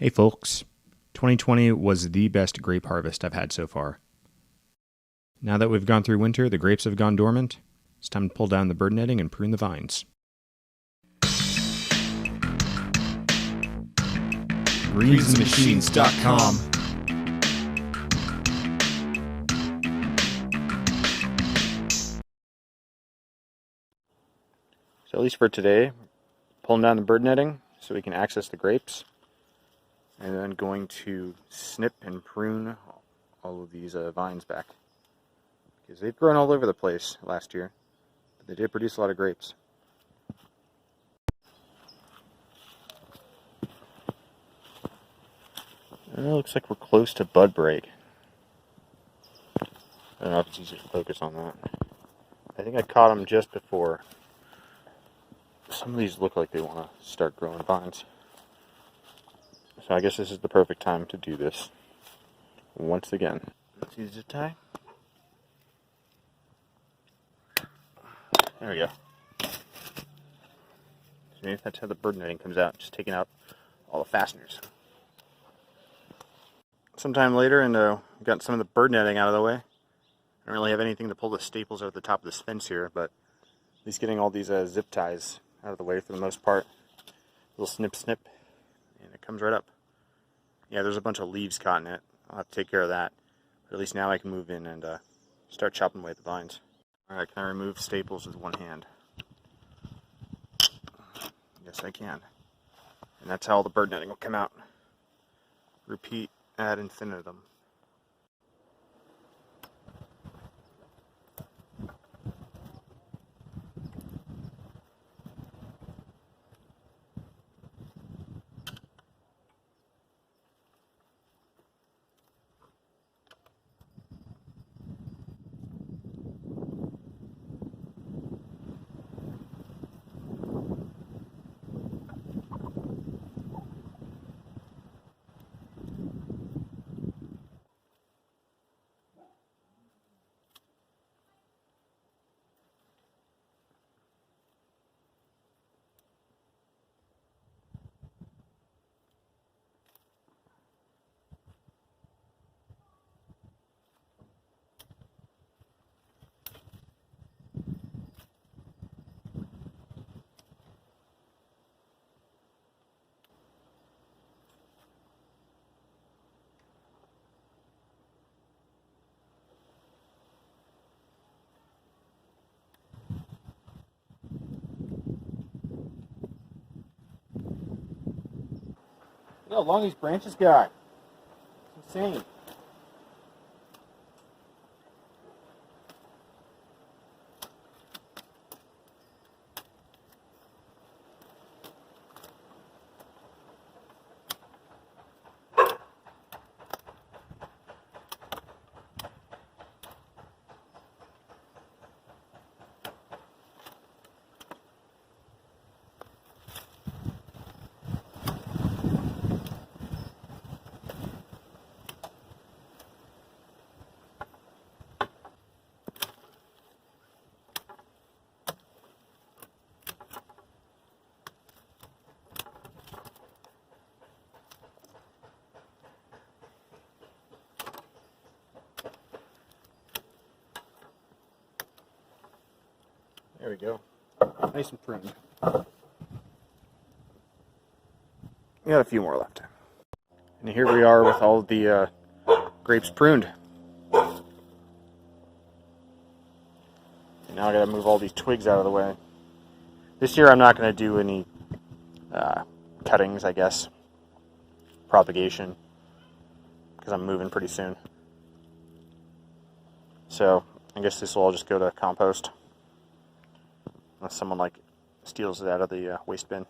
Hey folks, 2020 was the best grape harvest I've had so far. Now that we've gone through winter, the grapes have gone dormant. It's time to pull down the bird netting and prune the vines. GreensandMachines.com. So at least for today, pulling down the bird netting so we can access the grapes. And then going to snip and prune all of these vines back. Because they've grown all over the place last year. But they did produce a lot of grapes. It looks like we're close to bud break. I don't know if it's easy to focus on that. I think I caught them just before. Some of these look like they want to start growing vines. So I guess this is the perfect time to do this. Once again. Let's use a zip tie. There we go. So maybe that's how the bird netting comes out, just taking out all the fasteners. Sometime later, and we've got some of the bird netting out of the way. I don't really have anything to pull the staples out of the top of this fence here, but at least getting all these zip ties out of the way for the most part. Little snip snip, and it comes right up. Yeah, there's a bunch of leaves caught in it. I'll have to take care of that. But at least now I can move in and start chopping away at the vines. Alright, can I remove staples with one hand? Yes, I can. And that's how all the bird netting will come out. Repeat ad infinitum. Look how long these branches got. It's insane. There we go. Nice and pruned. We got a few more left. And here we are with all the grapes pruned. And now I gotta move all these twigs out of the way. This year I'm not gonna do any cuttings, I guess. Propagation. Because I'm moving pretty soon. So I guess this will all just go to compost. Unless someone steals it out of the waste bin.